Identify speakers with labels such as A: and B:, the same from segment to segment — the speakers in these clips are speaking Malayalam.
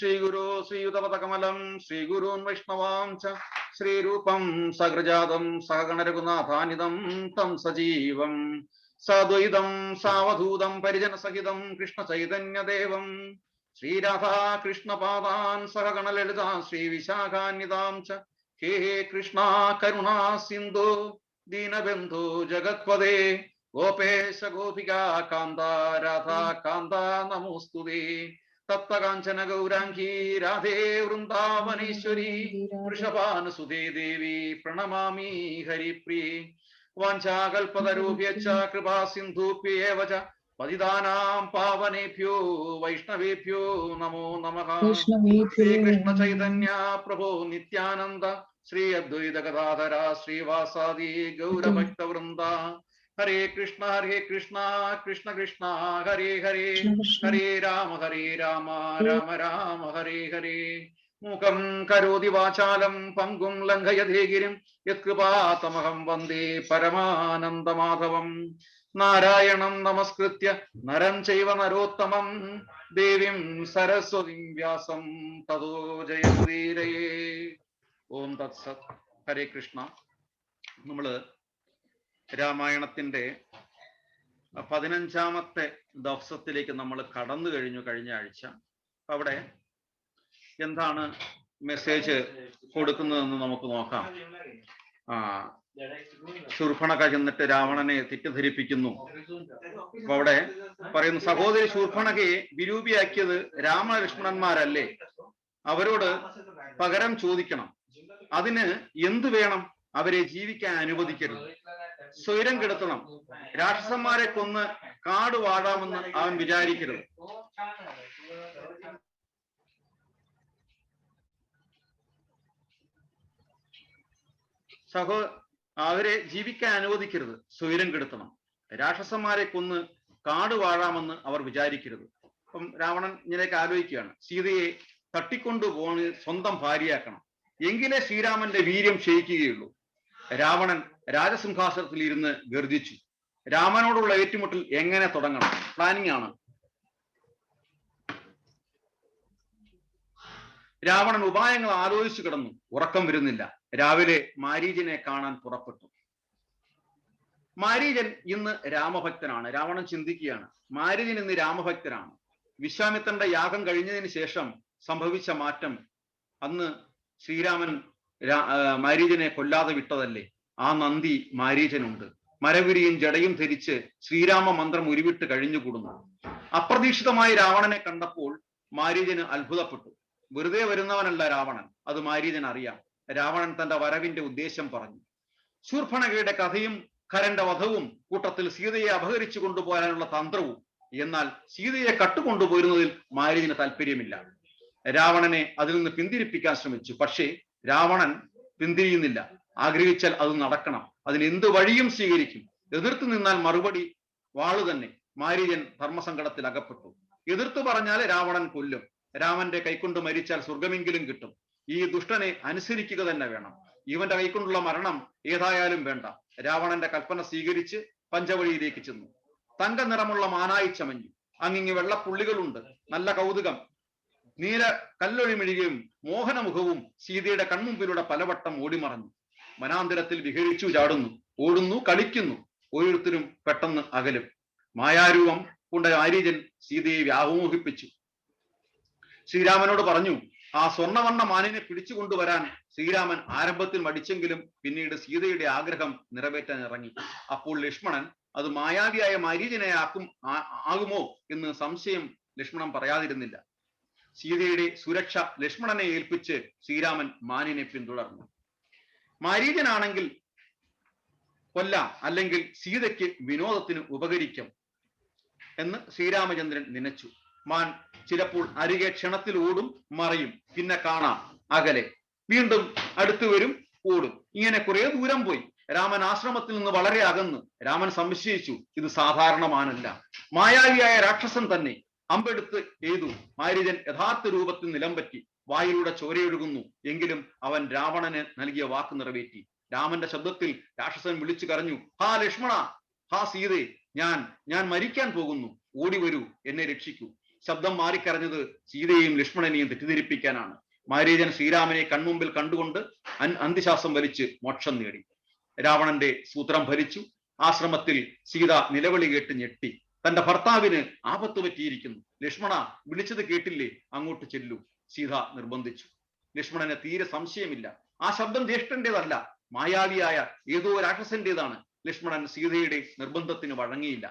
A: ശ്രീഗുരു ശ്രീയുതപദകമലം ശ്രീഗുരുൻ വൈഷ്ണവാം ച ശ്രീരൂപം സഹൃജാതം സഹഗണരഘുനാഥാനിതം തം സജീവം സദ്വൈതം സാവധൂതം പരിജനസഹിതം കൃഷ്ണചൈതന്യദേവം ശ്രീരാധാ കൃഷ്ണപാദാൻ സഹഗണലളിതാ ശ്രീവിശാഖാന്വിതാം ച ഹേ ഹേ കൃഷ്ണ കരുണാ സിന്ധു ദീനബന്ധു ജഗത്പദേ ഗോപേശ ഗോപികാ കാന്ത രാധാ കാന്ത നമോസ്തുതേ തപ്തകാഞ്ചന ഗൗരാംഗീ രാധേ വൃന്ദാവനേശ്വരി വൃഷഭാനുസുതേ ദേവി പ്രണമാമി ഹരിപ്രിയേ വാഞ്ചാകൽപതരൂപ്യശ്ച കൃപാ സിന്ധുഭ്യേവ ച പതിതാനാം പാവനേഭ്യോ വൈഷ്ണവേഭ്യോ നമോ നമഃ. ശ്രീകൃഷ്ണ ചൈതന്യ പ്രഭോ നിത്യാനന്ദ ശ്രീ അദ്വൈത ഗദാധര ശ്രീവാസാദി ഗൗരഭക്തവൃന്ദ. ഹരേ കൃഷ്ണ കൃഷ്ണ കൃഷ്ണ ഹരേ ഹരേ ഹരേ രാമ രാമ രാമ ഹരേ ഹരേ. മൂകം കരോതി വാചാലം പങ്കും ലംഘയതേ ഗിരിം യത്കൃപാതമഹം വന്ദേ പരമാനന്ദമാധവം. നാരായണം നമസ്കൃത്യ നരം ചൈവ നരോത്തമം ദേവീം സരസ്വതീം വ്യാസം തതോ ജയമുദീരയേ. ഓം തത്സത്. ഹരേ കൃഷ്ണ. നമ്മള് രാമായണത്തിന്റെ 15ാമത്തെ ദിവസത്തിലേക്ക് നമ്മൾ കടന്നു കഴിഞ്ഞു കഴിഞ്ഞ ആഴ്ച. അവിടെ എന്താണ് മെസ്സേജ് കൊടുക്കുന്നതെന്ന് നമുക്ക് നോക്കാം. ശൂർപ്പണഖ ചെന്നിട്ട് രാവണനെ തെറ്റിദ്ധരിപ്പിക്കുന്നു. അപ്പൊ അവിടെ പറയുന്നു, സഹോദരി ശൂർപ്പണഖയെ വിരൂപിയാക്കിയത് രാമലക്ഷ്മണന്മാരല്ലേ? അവരോട് പകരം ചോദിക്കണം. അതിന് എന്തു വേണം? അവരെ ജീവിക്കാൻ അനുവദിക്കരുത്, സ്വൈരം കെടുത്തണം. രാക്ഷസന്മാരെ കൊന്ന് കാട് വാഴാമെന്ന് അവൻ വിചാരിക്കരുത്. അവരെ ജീവിക്കാൻ അനുവദിക്കരുത്, സ്വൈരം കെടുത്തണം. രാക്ഷസന്മാരെ കൊന്ന് കാട് വാഴാമെന്ന് അവർ വിചാരിക്കരുത്. അപ്പം രാവണൻ ഇങ്ങനെയൊക്കെ ആലോചിക്കുകയാണ്. സീതയെ തട്ടിക്കൊണ്ടുപോയി സ്വന്തം ഭാര്യയാക്കണം, എങ്കിലേ ശ്രീരാമന്റെ വീര്യം ക്ഷയിക്കുകയുള്ളൂ. രാവണൻ രാജസിംഹാസനത്തിൽ ഇരുന്ന് ഗർജിച്ചു. രാമനോടുള്ള ഏറ്റുമുട്ടൽ എങ്ങനെ തുടങ്ങണം? പ്ലാനിങ് ആണ്. രാവണൻ ഉപായങ്ങൾ ആലോചിച്ചു കിടന്നു. ഉറക്കം വരുന്നില്ല. രാവിലെ മാരീചനെ കാണാൻ പുറപ്പെട്ടു. മാരീചൻ ഇന്ന് രാമഭക്തനാണ്. രാവണൻ ചിന്തിക്കുകയാണ്, മാരീചൻ ഇന്ന് രാമഭക്തനാണ്. വിശ്വാമിത്രന്റെ യാഗം കഴിഞ്ഞതിന് ശേഷം സംഭവിച്ച മാറ്റം, അന്ന് ശ്രീരാമൻ മാരീചനെ കൊല്ലാതെ വിട്ടതല്ലേ? ആ നന്ദി മാരീചനുണ്ട്. മരവിരിയും ജടയും ധരിച്ച് ശ്രീരാമ മന്ത്രം ഉരുവിട്ട് കഴിഞ്ഞുകൂടുന്നു. അപ്രതീക്ഷിതമായി രാവണനെ കണ്ടപ്പോൾ മാരീചന് അത്ഭുതപ്പെട്ടു. വെറുതെ വരുന്നവനല്ല രാവണൻ, അത് മാരീചൻ അറിയാം. രാവണൻ തന്റെ വരവിന്റെ ഉദ്ദേശം പറഞ്ഞു. ശൂർപ്പണഖയുടെ കഥയും ഖരന്റെ വധവും, കൂട്ടത്തിൽ സീതയെ അപഹരിച്ചു കൊണ്ടുപോകാനുള്ള തന്ത്രവും. എന്നാൽ സീതയെ കട്ടുകൊണ്ടുപോയിരുന്നതിൽ മാരീചന് താല്പര്യമില്ല. രാവണനെ അതിൽ നിന്ന് പിന്തിരിപ്പിക്കാൻ ശ്രമിച്ചു. പക്ഷേ രാവണൻ പിന്തിരിയുന്നില്ല. ആഗ്രഹിച്ചാൽ അത് നടക്കണം, അതിന് എന്ത് വഴിയും സ്വീകരിക്കും. എതിർത്ത് നിന്നാൽ മറുപടി വാളു തന്നെ. മാരീചൻ ധർമ്മസങ്കടത്തിൽ അകപ്പെട്ടു. എതിർത്ത് പറഞ്ഞാൽ രാവണൻ കൊല്ലും. രാമന്റെ കൈക്കൊണ്ട് മരിച്ചാൽ സ്വർഗമെങ്കിലും കിട്ടും. ഈ ദുഷ്ടനെ അനുസരിക്കുക തന്നെ വേണം. ഇവന്റെ കൈക്കൊണ്ടുള്ള മരണം ഏതായാലും വേണ്ട. രാവണന്റെ കൽപ്പന സ്വീകരിച്ച് പഞ്ചവടിയിലേക്ക് ചെന്നു. തങ്ക നിറമുള്ള മാനായി ചമഞ്ഞു. അങ്ങിങ്ങി വെള്ളപ്പുള്ളികളുണ്ട്. നല്ല കൗതുകം. നീല കല്ലൊഴിമിഴികയും മോഹനമുഖവും സീതയുടെ കൺമുമ്പിലൂടെ പലവട്ടം ഓടിമറഞ്ഞു. വനാന്തരത്തിൽ വിഹരിച്ചു ചാടുന്നു, ഓടുന്നു, കളിക്കുന്നു. ഓരോരുത്തരും പെട്ടെന്ന് അകലും. മായാരൂപം കൊണ്ട മാരീചൻ സീതയെ വ്യാമോഹിപ്പിച്ചു. ശ്രീരാമനോട് പറഞ്ഞു, ആ സ്വർണ്ണവർണ്ണ മാനിനെ പിടിച്ചു കൊണ്ടുവരാൻ ശ്രീരാമൻ ആരംഭത്തിൽ മടിച്ചെങ്കിലും പിന്നീട് സീതയുടെ ആഗ്രഹം നിറവേറ്റാൻ ഇറങ്ങി. അപ്പോൾ ലക്ഷ്മണൻ അത് മായാവിയായ മാരീചനെ ആകുമോ എന്ന് സംശയം ലക്ഷ്മണൻ പറയാതിരുന്നില്ല. സീതയുടെ സുരക്ഷ ലക്ഷ്മണനെ ഏൽപ്പിച്ച് ശ്രീരാമൻ മാനിനെ പിന്തുടർന്നു. മാരീചനാണെങ്കിൽ കൊല്ലാം, അല്ലെങ്കിൽ സീതയ്ക്ക് വിനോദത്തിന് ഉപകരിക്കും എന്ന് ശ്രീരാമചന്ദ്രൻ നനച്ചു. മാൻ ചിലപ്പോൾ അരികെ ക്ഷണത്തിൽ ഓടും, മറയും, പിന്നെ കാണാം അകലെ, വീണ്ടും അടുത്തു വരും, ഓടും. ഇങ്ങനെ കുറെ ദൂരം പോയി. രാമൻ ആശ്രമത്തിൽ നിന്ന് വളരെ അകന്ന്. രാമൻ സംശയിച്ചു, ഇത് സാധാരണ മാനല്ല, മായാവിയായ രാക്ഷസൻ തന്നെ. അമ്പെടുത്ത് എയ്തു. മാരീചൻ യഥാർത്ഥ രൂപത്തിൽ നിലംപറ്റി. വായിലൂടെ ചോരയൊഴുകുന്നു. എങ്കിലും അവൻ രാവണന് നൽകിയ വാക്ക് നിറവേറ്റി. രാമന്റെ ശബ്ദത്തിൽ രാക്ഷസൻ വിളിച്ചു കരഞ്ഞു, ഹാ ലക്ഷ്മണ, ഹാ സീതേ, ഞാൻ മരിക്കാൻ പോകുന്നു, ഓടി വരൂ, എന്നെ രക്ഷിക്കൂ. ശബ്ദം മാറിക്കരഞ്ഞത് സീതയെയും ലക്ഷ്മണനെയും തെറ്റിദ്ധരിപ്പിക്കാനാണ്. മാരീചൻ ശ്രീരാമനെ കൺമുമ്പിൽ കണ്ടുകൊണ്ട് അന്ത്യശ്വാസം വലിച്ച് മോക്ഷം നേടി. രാവണന്റെ സൂത്രം ഫലിച്ചു. ആശ്രമത്തിൽ സീത നിലവിളി കേട്ട് ഞെട്ടി. തന്റെ ഭർത്താവിന് ആപത്ത് പറ്റിയിരിക്കുന്നു. ലക്ഷ്മണ, വിളിച്ചത് കേട്ടില്ലേ, അങ്ങോട്ട് ചെല്ലൂ. സീത നിർബന്ധിച്ചു. ലക്ഷ്മണന് തീരെ സംശയമില്ല, ആ ശബ്ദം ജ്യേഷ്ഠന്റേതല്ല, മായാവിയായ ഏതോ രാക്ഷസന്റേതാണ്. ലക്ഷ്മണൻ സീതയുടെ നിർബന്ധത്തിന് വഴങ്ങിയില്ല.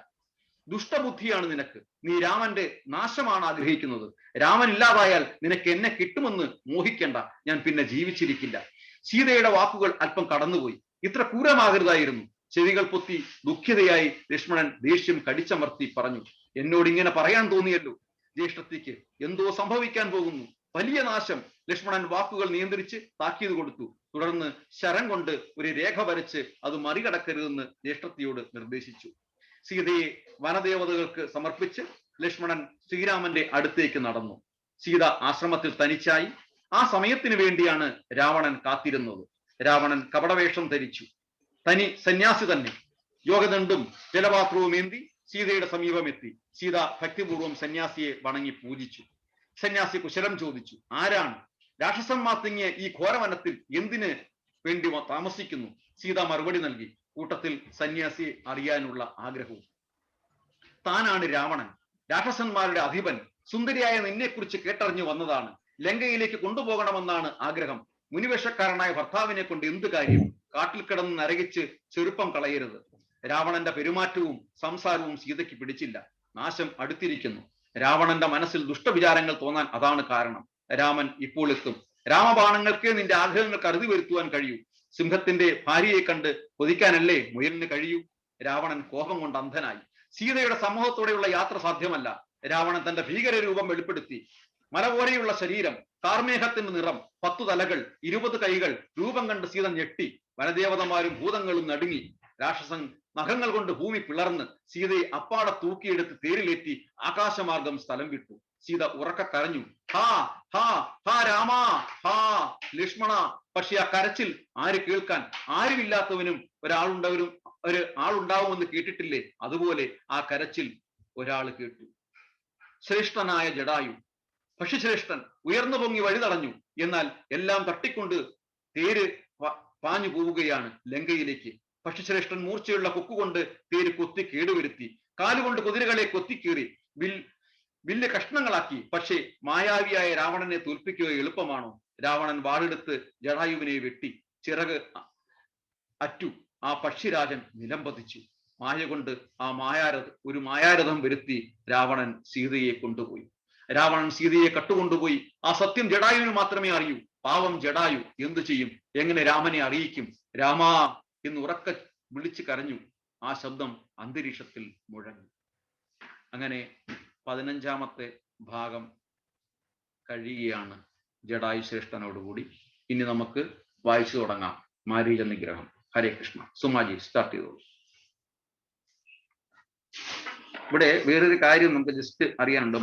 A: ദുഷ്ടബുദ്ധിയാണ് നിനക്ക്, നീ രാമന്റെ നാശമാണ് ആഗ്രഹിക്കുന്നത്. രാമൻ ഇല്ലാതായാൽ നിനക്ക് എന്നെ കിട്ടുമെന്ന് മോഹിക്കണ്ട, ഞാൻ പിന്നെ ജീവിച്ചിരിക്കില്ല. സീതയുടെ വാക്കുകൾ അല്പം കടന്നുപോയി. ഇത്ര ക്രൂരമാകരുതായിരുന്നു. ചെവികൾ പൊത്തി ദുഃഖിതയായി ലക്ഷ്മണൻ ദേഷ്യം കടിച്ചമർത്തി പറഞ്ഞു, എന്നോട് ഇങ്ങനെ പറയാൻ തോന്നിയല്ലോ. ജ്യേഷ്ഠത്തിക്ക് എന്തോ സംഭവിക്കാൻ പോകുന്നു, വലിയ നാശം. ലക്ഷ്മണൻ വാക്കുകൾ നിയന്ത്രിച്ച് താക്കീത് കൊടുത്തു. തുടർന്ന് ശരം കൊണ്ട് ഒരു രേഖ വരച്ച് അത് മറികടക്കരുതെന്ന് ജ്യേഷ്ഠത്തിയോട് നിർദ്ദേശിച്ചു. സീതയെ വനദേവതകൾക്ക് സമർപ്പിച്ച് ലക്ഷ്മണൻ ശ്രീരാമന്റെ അടുത്തേക്ക് നടന്നു. സീത ആശ്രമത്തിൽ തനിച്ചായി. ആ സമയത്തിന് വേണ്ടിയാണ് രാവണൻ കാത്തിരുന്നത്. രാവണൻ കപടവേഷം ധരിച്ചു, തനി സന്യാസി തന്നെ. യോഗദണ്ഡും ജലപാത്രവും ഏന്തി സീതയുടെ സമീപമെത്തി. സീത ഭക്തിപൂർവ്വം സന്യാസിയെ വണങ്ങി പൂജിച്ചു. സന്യാസി കുശലം ചോദിച്ചു, ആരാണ്? രാക്ഷസന്മാർ തിങ്ങിയ ഈ ഘോരവനത്തിൽ എന്തിന് വേണ്ടി താമസിക്കുന്നു? സീത മറുപടി നൽകി. കൂട്ടത്തിൽ സന്യാസിയെ അറിയാനുള്ള ആഗ്രഹവും. താനാണ് രാവണൻ, രാക്ഷസന്മാരുടെ അധിപൻ. സുന്ദരിയായ നിന്നെക്കുറിച്ച് കേട്ടറിഞ്ഞു വന്നതാണ്. ലങ്കയിലേക്ക് കൊണ്ടുപോകണമെന്നാണ് ആഗ്രഹം. മുനിവേഷക്കാരനായ ഭർത്താവിനെ കൊണ്ട് എന്ത് കാര്യം? കാട്ടിൽ കിടന്ന് നരകിച്ച് ചെറുപ്പം കളയരുത്. രാവണന്റെ പെരുമാറ്റവും സംസാരവും സീതയ്ക്ക് പിടിച്ചില്ല. നാശം അടുത്തിരിക്കുന്നു. രാവണന്റെ മനസ്സിൽ ദുഷ്ടവിചാരങ്ങൾ തോന്നാൻ അതാണ് കാരണം. രാമൻ ഇപ്പോൾ എത്തും. രാമബാണങ്ങൾക്ക് നിന്റെ ആഗ്രഹങ്ങൾക്ക് അറുതി വരുത്തുവാൻ കഴിയൂ. സിംഹത്തിന്റെ ഭാര്യയെ കണ്ട് കൊതിക്കാനല്ലേ മുയലിന് കഴിയൂ. രാവണൻ കോപം കൊണ്ട് അന്ധനായി. സീതയുടെ സമൂഹത്തോടെയുള്ള യാത്ര സാധ്യമല്ല. രാവണൻ തന്റെ ഭീകര രൂപം വെളിപ്പെടുത്തി. മല പോലെയുള്ള ശരീരം, കാർമേഘത്തിന്റെ നിറം, 10 തലകൾ, 20 കൈകൾ. രൂപം കണ്ട് സീത ഞെട്ടി. വനദേവതമാരും ഭൂതങ്ങളും നടുങ്ങി. രാക്ഷസൻ നഖങ്ങൾ കൊണ്ട് ഭൂമി പിളർന്ന് സീതയെ അപ്പാടെ തൂക്കിയെടുത്ത് തേരിലേറ്റി ആകാശമാർഗം സ്ഥലം വിട്ടു. സീത ഉറക്ക കരഞ്ഞു, ഹാ ഹാ ഹാ രാമ, ഹാ ലക്ഷ്മണ. പക്ഷെ ആ കരച്ചിൽ ആര് കേൾക്കാൻ? ആരുമില്ലാത്തവനും ആളുണ്ടാവുമെന്ന് കേട്ടിട്ടില്ലേ? അതുപോലെ ആ കരച്ചിൽ ഒരാൾ കേട്ടു. ശ്രേഷ്ഠനായ ജടായു, പക്ഷിശ്രേഷ്ഠൻ ഉയർന്നു പൊങ്ങി വഴി തടഞ്ഞു. എന്നാൽ എല്ലാം തട്ടിക്കൊണ്ട് തേര് പാഞ്ഞു പോവുകയാണ് ലങ്കയിലേക്ക്. പക്ഷിശ്രേഷ്ഠൻ മൂർച്ചയുള്ള കൊക്കുകൊണ്ട് തേര് കൊത്തി കേടുവരുത്തി. കാലുകൊണ്ട് കുതിരകളെ കൊത്തിക്കീറി വില്ല് കഷ്ണങ്ങളാക്കി. പക്ഷേ മായാവിയായ രാവണനെ തോൽപ്പിക്കുക എളുപ്പമാണോ? രാവണൻ വാളെടുത്ത് ജടായുവിനെ വെട്ടി. ചിറക് അറ്റു. ആ പക്ഷിരാജൻ നിലംപതിച്ചു. മായ കൊണ്ട് ഒരു മായാരഥം വരുത്തി രാവണൻ സീതയെ കൊണ്ടുപോയി. രാവണൻ സീതയെ കട്ടുകൊണ്ടുപോയി. ആ സത്യം ജടായുവിന് മാത്രമേ അറിയൂ. പാവം ജടായു എന്തു ചെയ്യും? എങ്ങനെ രാമനെ അറിയിക്കും? രാമാ എന്ന് ഉറക്ക വിളിച്ചു കരഞ്ഞു. ആ ശബ്ദം അന്തരീക്ഷത്തിൽ മുഴങ്ങി. അങ്ങനെ 15ാമത്തെ ഭാഗം കഴിയുകയാണ് ജടായു ശ്രേഷ്ഠനോടുകൂടി. ഇനി നമുക്ക് വായിച്ചു തുടങ്ങാം മാരീച നിഗ്രഹം. ഹരേ കൃഷ്ണ. സുമാജി സ്റ്റാർട്ട് ചെയ്തോളൂ. ഇവിടെ വേറൊരു കാര്യം നമുക്ക് ജസ്റ്റ് അറിയാനുണ്ട്.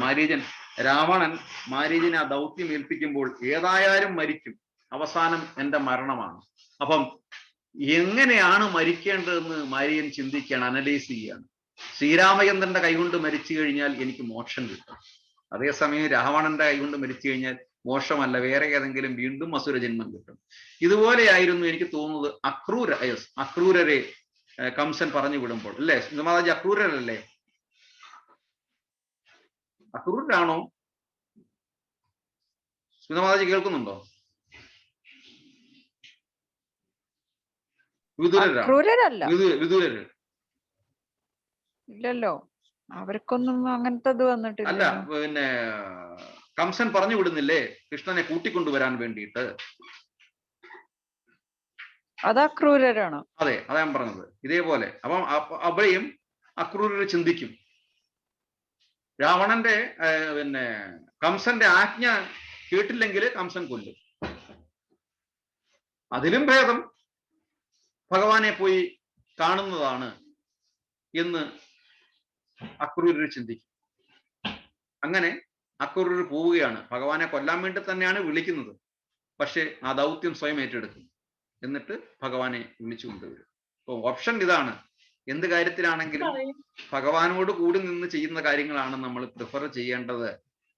A: രാവണൻ മാരീചനെ ആ ദൗത്യം ഏൽപ്പിക്കുമ്പോൾ ഏതായാലും മരിക്കും, അവസാനം എന്റെ മരണമാണ്. അപ്പം എങ്ങനെയാണ് മരിക്കേണ്ടതെന്ന് മാരീചൻ ചിന്തിക്കുകയാണ്, അനലൈസ് ചെയ്യുകയാണ്. ശ്രീരാമചന്ദ്രന്റെ കൈകൊണ്ട് മരിച്ചു കഴിഞ്ഞാൽ എനിക്ക് മോക്ഷം കിട്ടും. അതേസമയം രാവണന്റെ കൈകൊണ്ട് മരിച്ചു കഴിഞ്ഞാൽ മോക്ഷമല്ല, വേറെ ഏതെങ്കിലും വീണ്ടും അസുരജന്മം കിട്ടും. ഇതുപോലെയായിരുന്നു എനിക്ക് തോന്നുന്നത് അക്രൂരരെ കംസൻ പറഞ്ഞു വിടുമ്പോൾ, അല്ലേ മാതാജി? അക്രൂരരല്ലേ? അക്രൂരാണോ? സ്മിതമാതാജി കേൾക്കുന്നുണ്ടോ? വിദുരര്
B: ഇല്ലല്ലോ, അവർക്കൊന്നും അങ്ങനത്തത് വന്നിട്ടില്ല.
A: അല്ല, പിന്നെ കംസൻ പറഞ്ഞു വിടുന്നില്ലേ കൃഷ്ണനെ കൂട്ടിക്കൊണ്ടുവരാൻ വേണ്ടിയിട്ട്?
B: അത് അക്രൂരരാണോ?
A: അതെ, അതാ ഞാൻ പറഞ്ഞത്. ഇതേപോലെ അപ്പം അവിടെയും അക്രൂരര് ചിന്തിക്കും. രാവണന്റെ പിന്നെ കംസന്റെ ആജ്ഞ കേട്ടില്ലെങ്കിൽ കംസൻ കൊല്ലും. അതിലും ഭേദം ഭഗവാനെ പോയി കാണുന്നതാണ് എന്ന് അക്രൂരർ ചിന്തിക്കും. അങ്ങനെ അക്രൂരർ പോവുകയാണ്. ഭഗവാനെ കൊല്ലാൻ വേണ്ടി തന്നെയാണ് വിളിക്കുന്നത്. പക്ഷെ ആ ദൗത്യം സ്വയം ഏറ്റെടുക്കും. എന്നിട്ട് ഭഗവാനെ വിളിച്ചു കൊണ്ടുവരും. അപ്പോൾ ഓപ്ഷൻ ഇതാണ്, എന്ത് കാര്യത്തിലാണെങ്കിലും ഭഗവാനോട് കൂടി നിന്ന് ചെയ്യുന്ന കാര്യങ്ങളാണ് നമ്മൾ പ്രിഫർ ചെയ്യേണ്ടത്,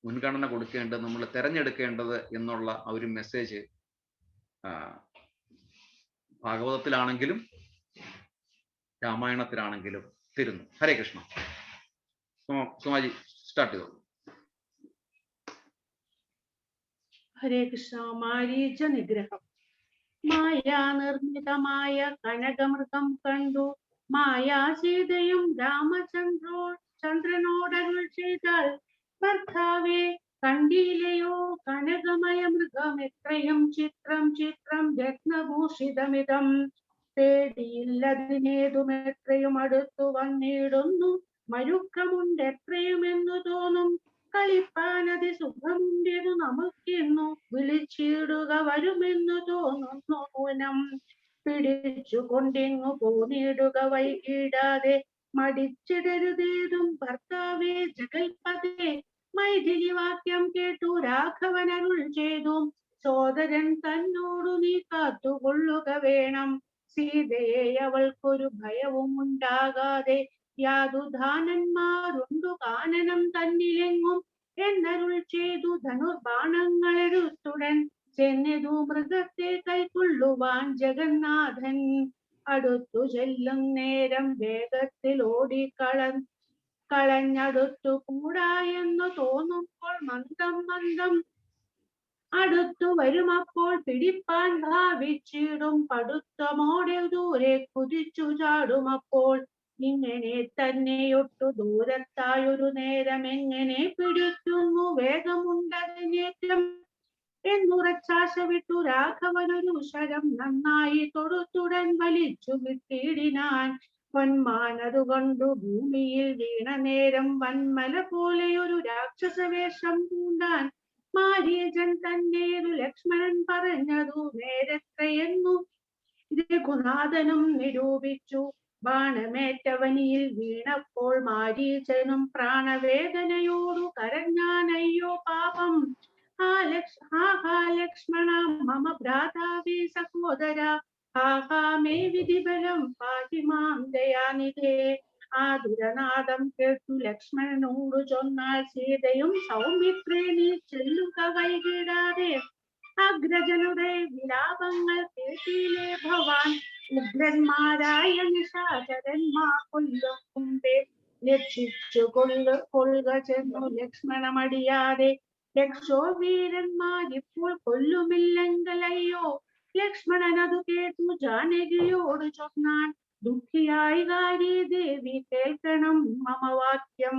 A: മുൻഗണന കൊടുക്കേണ്ടത്, നമ്മൾ തിരഞ്ഞെടുക്കേണ്ടത് എന്നുള്ള ആ ഒരു മെസ്സേജ് ഭാഗവതത്തിലാണെങ്കിലും രാമായണത്തിലാണെങ്കിലും തരുന്നു. ഹരേ കൃഷ്ണ. സുമാജി സ്റ്റാർട്ട് ചെയ്തോളൂ.
C: ഹരേ കൃഷ്ണ. മാരീച നിഗ്രഹം. മായാ നിർമ്മിതമായ കനകമൃഗം കണ്ടു മായാസീതയും ചന്ദ്രനോടരുൾ ചെയ്താൽ, ഭർത്താവേ കണ്ടില്ലയോ കനകമയ മൃഗം എത്രയും ചിത്രം ചിത്രം രത്നഭൂഷിതമിതം, പേടിയില്ലതിനേതും എത്രയും അടുത്തു വന്നിടുന്നു, മരുക്കമുണ്ട് എത്രയുമെന്നു തോന്നും, കളിപ്പാനതി സുഖമുണ്ടെന്നു നമുക്കിന്നു, വിളിച്ചിടുക വരുമെന്നു തോന്നുന്നു നൂനം, പിടിച്ചു കൊണ്ടിങ്ങു പോന്നിടുക വൈകിടാതെ, മടിച്ചിടരുതേതും ഭർത്താവേ ജഗൽപതേ. മൈഥിലി വാക്യം കേട്ടു രാഘവനരുൾ ചെയ്തു, സോദരൻ തന്നോടു നീ കാത്തുകൊള്ളുക വേണം, സീതയെ അവൾക്കൊരു ഭയവും ഉണ്ടാകാതെ, യാതുധാനന്മാരുണ്ടു കാനനം തന്നിലെങ്ങും, എന്നരുൾ ചെയ്തു ധനുർബാണങ്ങളെടുത്തുടൻ ചെന്നിതു മൃഗത്തെ കൈക്കൊള്ളുവാൻ ജഗന്നാഥൻ. അടുത്തു ചെല്ലും നേരം വേഗത്തിൽ കളഞ്ഞടുത്തു കൂടായെന്നു തോന്നുമ്പോൾ മന്ദം മന്ദം അടുത്തു വരുമപ്പോൾ പിടിപ്പാൻ ഭാവിച്ചിടും, പടുത്തമോടെ ദൂരെ കുതിച്ചു ചാടുമപ്പോൾ, ഇങ്ങനെ തന്നെയൊട്ടു ദൂരത്തായൊരു നേരം എങ്ങനെ പിടിക്കുന്നു വേഗമുണ്ടതിനേറ്റം, എന്നുറച്ചാശ വിട്ടു രാഘവനൊരു ശരം നന്നായി തൊടുത്തുടൻ വലിച്ചു വിട്ടിടിനാൻ, പൊന്മാനതുകൊണ്ടു ഭൂമിയിൽ വീണ നേരം വന്മല പോലെയൊരു രാക്ഷസവേഷം പൂണ്ടാൻ, മാരീചൻ തന്നേതു ലക്ഷ്മണൻ പറഞ്ഞതു നേരത്തെയെന്നു രഘുനാഥനും നിരൂപിച്ചു, ബാണമേറ്റവനിയിൽ വീണപ്പോൾ മാരീചനും പ്രാണവേദനയോടു കരഞ്ഞാനയ്യോ പാപം, ലക്ഷ്മണ മമ ഭ്രാതാവേ സഹോദര, മേ വിധിബലം പാഹി മാം ദയാനിധേ. ആ ദുരനാദം കേട്ടു ലക്ഷ്മണനോടു ചൊന്നാൽ സീതയും, സൗമിത്രേ നീ ചെല്ലുക വൈകിടാതെ, അഗ്രജനുടെ വിലാപങ്ങൾ കേട്ടില്ലേ ഭവാൻ, ഉഗ്രന്മാരായ നിശാചരന്മാർ കൊല്ലും മുമ്പേ രക്ഷിച്ചു കൊള്ളുക ചെന്നു ലക്ഷ്മണമടിയാതെ, രക്ഷോവീരന്മാരിപ്പോൾ കൊല്ലുമില്ലെങ്കിലയ്യോ. ലക്ഷ്മണനതു കേട്ടു ജാനകിയോട് ചൊന്നാൻ, ദുഃഖിയായി ദേവി കേൾക്കണം മമ വാക്യം,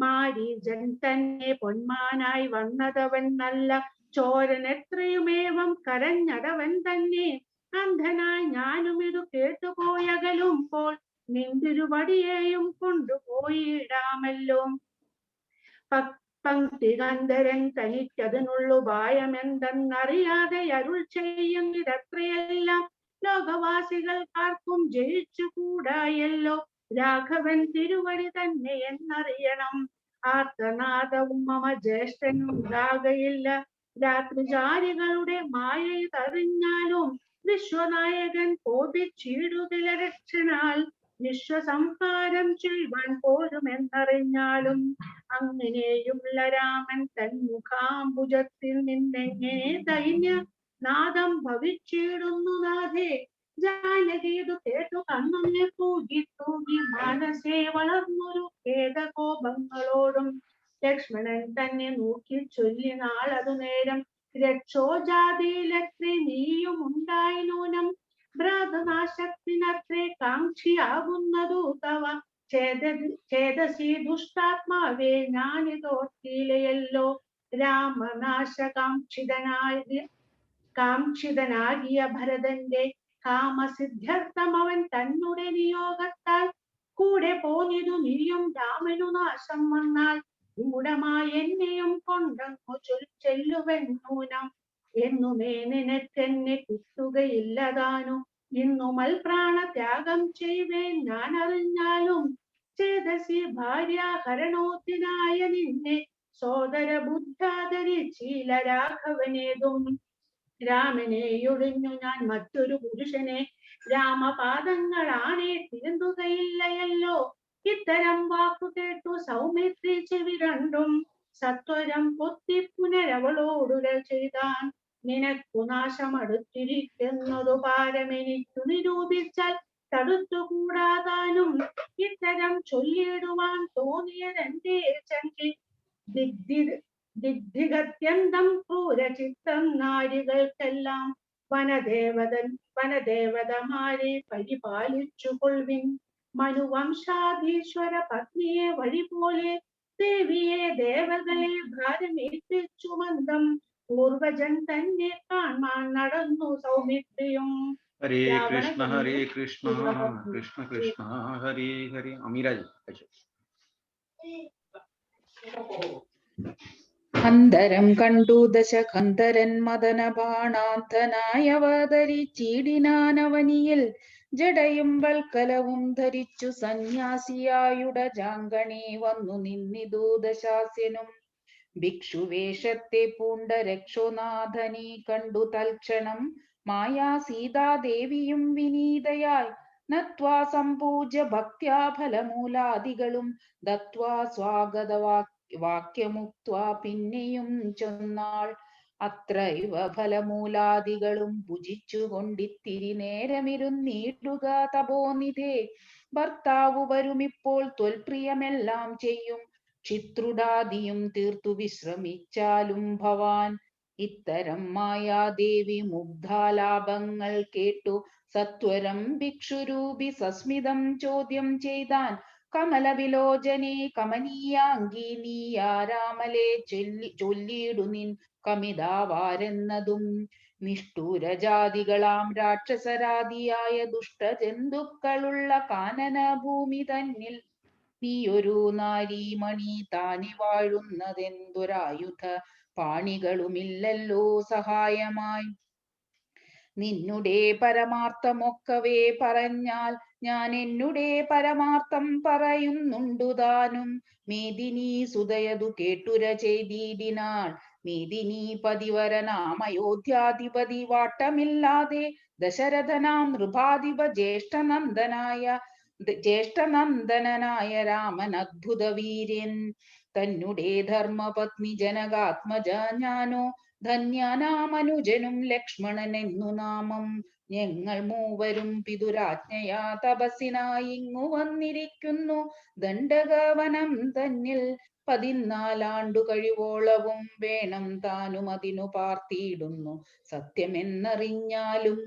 C: മാരീചൻ തന്നെ പൊന്മാനായി വന്നതവൻ നല്ല, ചോരൻ എത്രയുമേവം കരഞ്ഞടവൻ തന്നെ, അന്ധനായി ഞാനും ഇത് കേട്ടുപോയകലുമ്പോൾ, നിന്തിരുവടിയെയും കൊണ്ടുപോയിടാമല്ലോ. പങ്ക്തികന്ധരൻ തനിക്കതിനുള്ളു ഉപായമെന്തെന്നറിയാതെ അരുൾ ചെയ്യും ഇതത്രയെല്ലാം, ലോകവാസികൾക്കാർക്കും ജയിച്ചുകൂടായല്ലോ, രാഘവൻ തിരുവടി തന്നെ എന്നറിയണം, ആർത്തനാദവും മമ ജ്യേഷ്ഠനുണ്ടാകയില്ല, രാത്രിചാരികളുടെ മായതറിഞ്ഞാലും, വിശ്വനായകൻ കോപിച്ചിടുതില രക്ഷനാൽ, വിശ്വസംഹാരം ചെയ്യുവാൻ പോരുമെന്നറിഞ്ഞാലും, അങ്ങനെയുള്ള രാമൻ തൻ മുഖാംബുജത്തിൽ നിന്നെങ്ങനെ ദൈന്യ നാദം ഭവിച്ചിടുന്നു നാഥേ. ജാനകീതു കേട്ടു കണ്ണുന്നെ തൂകി തൂകി മനസ്സേ വളർന്നൊരു ഖേദകോപങ്ങളോടും, ലക്ഷ്മണൻ തന്നെ നോക്കി ചൊല്ലി നാളതു നേരം, രക്ഷോജാതിയിലത്രേ നീയും ഉണ്ടായി നൂനം, ഭ്രാതനാശത്തിനത്രേ കാംക്ഷിയാകുന്നതു തവ, ചേതസി ദുഷ്ടാത്മാവേ ഞാനിതോർത്തിയില്ലയല്ലോ, കാംക്ഷിതനാകിയ ഭരതന്റെ കാമസിദ്ധ്യർത്ഥം അവൻ തന്നുടെ നിയോഗത്താൽ, കൂടെ പോന്നിതു നീയും രാമനു നാശം വന്നാൽ, ഗൂഢമായി എന്നെയും കൊണ്ടങ്ങു ചെല്ലുവൻ നൂനം, എന്നുമേ നിനക്കെന്നെ കിട്ടുകയില്ലതാനു, ഇന്നുമൽ പ്രാണത്യാഗം ചെയ്വേൻ ഞാൻ അറിഞ്ഞാലും, ചേതസി ഭാര്യാഹരണോത്തിനായ നിന്നെ സോദര ബുദ്ധാധരിച്ചില്ല രാഘവനേതും, രാമനെ ഒഴിഞ്ഞു ഞാൻ മറ്റൊരു പുരുഷനെ രാമപാദങ്ങളാണേ തിരുന്തുകയില്ലയല്ലോ. ഇത്തരം വാക്കു കേട്ടു സൗമിത്രി ചെവി രണ്ടും സത്വരം പൊത്തി പുനരവളോടുര ചെയ്താൻ. നിനക്കു നാശമടുത്തിരിക്കുന്നതു പാരമെനിക്കു നിരൂപിച്ചാൽ തടുത്തുകൂടാതാനും. ഇത്തരം ചൊല്ലിടുവാൻ തോന്നിയതെന്റെ ചങ്കി ദിഗ്ധിഗത്യന്തം ക്രൂരചിത്തം നാരികൾക്കെല്ലാം. വനദേവതമാരെ പരിപാലിച്ചു കൊൾവിൻ. മനുവംശാധീശ്വര പത്നിയെ വഴി പോലെ ദേവിയെ ദേവകളെ ഭാരമേൽപ്പിച്ചു മന്ദം. പൂർവജൻ തന്നെ കാണാൻ നടന്നു സൗമിത്രിയും.
A: ഹരേ കൃഷ്ണ ഹരേ കൃഷ്ണ കൃഷ്ണ കൃഷ്ണ ഹരേ ഹരേ. അമീരാജി
D: അന്തരം കണ്ടു ദശകന്ധരൻ മദന ബാണാന്തനായവതരിച്ചീടിനാനവനിയിൽ ജടയും വൽക്കലവും ധരിച്ചു സന്യാസിയായുട ജാങ്കണേ വന്നു നിന്നിതു ദശാസ്യനും. ഭിക്ഷുവേഷത്തെ പൂണ്ട രക്ഷോനാഥനെ കണ്ടു തൽക്ഷണം മായാ സീതാദേവിയും വിനീതയായി നത്വാ സംപൂജ്യ ഭക്ത്യാ ഫലമൂലാദികളും ദത്വാ വാക്യമുക്ത്വാ പിന്നെയും ചൊന്നാൾ. അത്രൈവ ഫലമൂലാദികളും ഭുജിച്ചു കൊണ്ടിത്തിരി നേരമിരുന്നീടുക തപോനിധേ. ഭർത്താവു വരുമിപ്പോൾ ത്വൽപ്രിയമെല്ലാം ചെയ്യും. ക്ഷിത്രുടാദിയും തീർത്തു വിശ്രമിച്ചാലും ഭവാൻ. ഇത്തരം മായാദേവി മുഗ്ധാലാപങ്ങൾ കേട്ടു സത്വരം ഭിക്ഷുരൂപി സസ്മിതം ചോദ്യം ചെയ്താൻ. കമലവിലോചനെ കമനീയാംഗി നീയാരാമലെ ചൊല്ലിയിടു നിൻ കമിതാവാരെന്നതും. നിഷ്ഠൂരജാതികളാം രാക്ഷസരാദിയായ ദുഷ്ടജന്തുക്കളുള്ള കാനന ഭൂമി തന്നിൽ നീയൊരു നാരീമണി താനി വാഴുന്നതെന്തൊരായുധ പാണികളുമില്ലല്ലോ സഹായമായി. നിന്നുടെ പരമാർത്ഥമൊക്കവേ പറഞ്ഞാൽ ഞാൻ എന്നുടെ പരമാർത്ഥം പറയുന്നുണ്ടു താനും. മേദിനി സുതയതു കേട്ടുര ചെയ്തിടിനാൾ. മേദിനി പതിവരനാമയോധ്യാധിപതി വാട്ടമില്ലാതെ ദശരഥനാം നൃപാധിപ ജ്യേഷ്ഠനന്ദനായ രാമൻ അദ്ഭുത വീര്യൻ. തന്നുടെ ധർമ്മപത്നി ജനകാത്മജ ഞാനോ ധന്യനാമനുജനും ലക്ഷ്മണൻ എന്നു നാമം. ഞങ്ങൾ മൂവരും പിതുരാജ്ഞയാ തപസ്സിനായി ഇങ്ങു വന്നിരിക്കുന്നു ദണ്ഡകവനം തന്നിൽ. 14 കഴിവോളവും വേണം താനും അതിനു പാർത്തിയിടുന്നു സത്യമെന്നറിഞ്ഞാലും.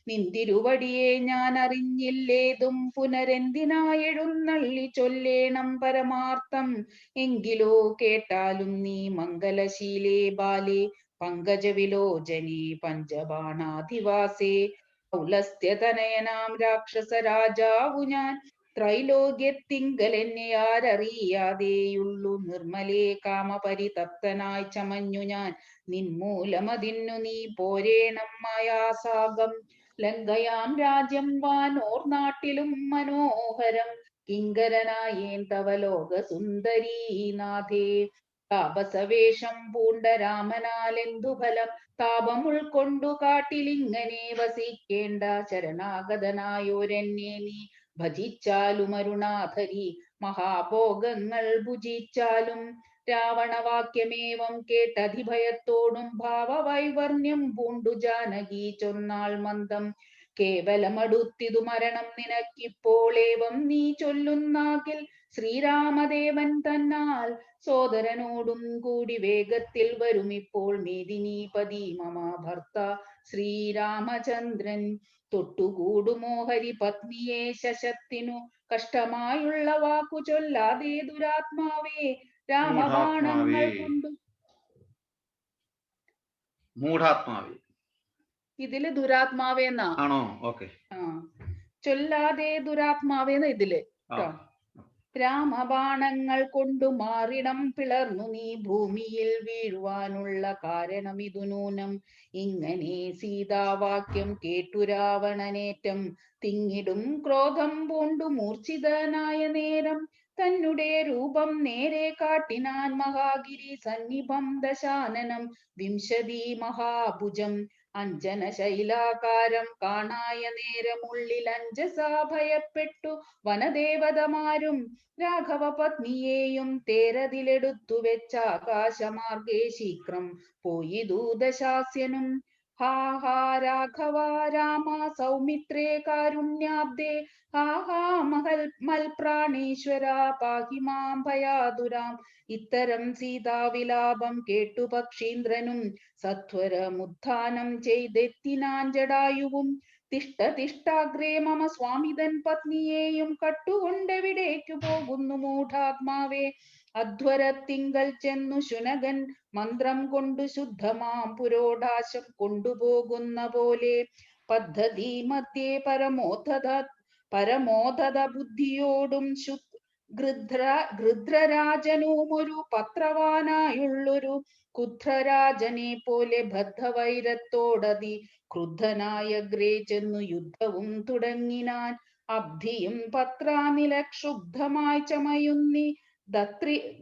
D: നിന്തിരുവടിയെ ഞാൻ അറിഞ്ഞില്ലേതും പുനരെന്തിനായെഴുന്നള്ളി ചൊല്ലേണം പരമാർത്ഥം. എങ്കിലോ കേട്ടാലും നീ മംഗലശീലേ ബാലേ പങ്കജവിലോചനേ പഞ്ചബാണാധിവാസേ. പൗലസ്ത്യതനയനാം രാക്ഷസ രാജാവു ഞാൻ ത്രൈലോക്യത്തിങ്കൽ എന്നെ ആരറിയാതെയുള്ളു. നിർമ്മലേ കാമപരിതപ്തനായി ചമഞ്ഞു ഞാൻ നിൻമൂലമതിന്നു നീ പോരേണം മായാസാഗം. ലങ്കയാം രാജ്യം വാനോർ നാട്ടിലും മനോഹരം കിങ്കരനായേൻ തവ ലോകസുന്ദരീനാഥേ. താപസവേഷം പൂണ്ട രാമനാലെന്തു ഫലം താപം ഉൾക്കൊണ്ടു കാട്ടിലിങ്ങനെ വസിക്കേണ്ട. ശരണാഗതനായോരെന്നെ നീ ഭജിച്ചാലും അരുണാധരി മഹാഭോഗങ്ങൾ ഭുജിച്ചാലും. രാവണവാക്യമേവം കേട്ടതിഭയത്തോടും ഭാവവൈവർണ്യം പൂണ്ടു ജാനകി ചൊന്നാൾ മന്ദം. കേവലമടുത്തിതു മരണം നിനക്കിപ്പോളേവം നീ ചൊല്ലുന്നാകിൽ ശ്രീരാമദേവൻ തന്നാൽ സോദരനോടും കൂടി വേഗത്തിൽ വരുമിപ്പോൾ മേദിനീപതി മമ ഭർത്ത ശ്രീരാമചന്ദ്രൻ. തൊട്ടുകൂടുമോ ഹരി പത്നിയെ ശശത്തിനു കഷ്ടമായുള്ള വാക്കു ചൊല്ലാതെ ദുരാത്മാവേ രാമബാണങ്ങൾ കൊണ്ടു.
A: മൂഢാത്മാവേ
D: ഇതില് ദുരാത്മാവേന്നാ
A: ആണോ? ഓക്കെ.
D: ചൊല്ലാതെ ദുരാത്മാവേന്ന ഇതില് കേട്ടോ. രാമബാണങ്ങൾ കൊണ്ടു മാറിടം പിളർന്നു നീ ഭൂമിയിൽ വീഴുവാനുള്ള കാരണം ഇതു നൂനം. ഇങ്ങനെ സീതാവാക്യം കേട്ടു രാവണനേറ്റം തിങ്ങിടും ക്രോധം പൂണ്ടു മൂർച്ഛിതനായ നേരം. തന്നെ രൂപം നേരെ കാട്ടിനാൻ മഹാഗിരി സന്നിഭം ദശാനനം വിംശതി മഹാഭുജം അഞ്ജന ശൈലാകാരം കാണായ നേരമുള്ളിൽ അഞ്ജസാ ഭയപ്പെട്ടു വനദേവതമാരും രാഘവ പത്നിയെയും തേരതിലെടുത്തു വെച്ച ആകാശമാർഗേ ശീഘ്രം പോയി ദൂതശാസ്യനും ഹാ ഹാ രാഘവ രാമ സൗമിത്രേ കാരുണ്യാബ്ദേ ഹാ ഹാ മൽപ്രാണേശ്വര പാഹി മാം ഭയാതുരാം. ഇത്തരം സീതാവിലാപം കേട്ടു പക്ഷീന്ദ്രനും സത്വരമുത്ഥാനം ചെയ്തെത്തിനാൻ ജടായുവും. തിഷ്ട തിഷ്ടാഗ്രേ മമ സ്വാമിതൻ പത്നിയെയും കട്ടുകൊണ്ടെവിടേക്കു പോകുന്നു മൂഢാത്മാവേ. അധ്വരത്തിങ്കൽ ചെന്നു ശുനകൻ മന്ത്രം കൊണ്ടു ശുദ്ധമാം പുരോടാശം കൊണ്ടുപോകുന്ന പോലെ പദ്ധതി മധ്യേ പരമോധത ബുദ്ധിയോടും ഗൃധ്രരാജനും ഒരു പത്രവാനായുള്ളൊരു കുധ്രരാജനെ പോലെ ബദ്ധവൈരത്തോടതി ക്രുദ്ധനായഗ്രേ ചെന്നു യുദ്ധവും തുടങ്ങിനാൻ. അബ്ധിയും പത്രാനിലക്ഷുബ്ധമായി ചമയുന്നി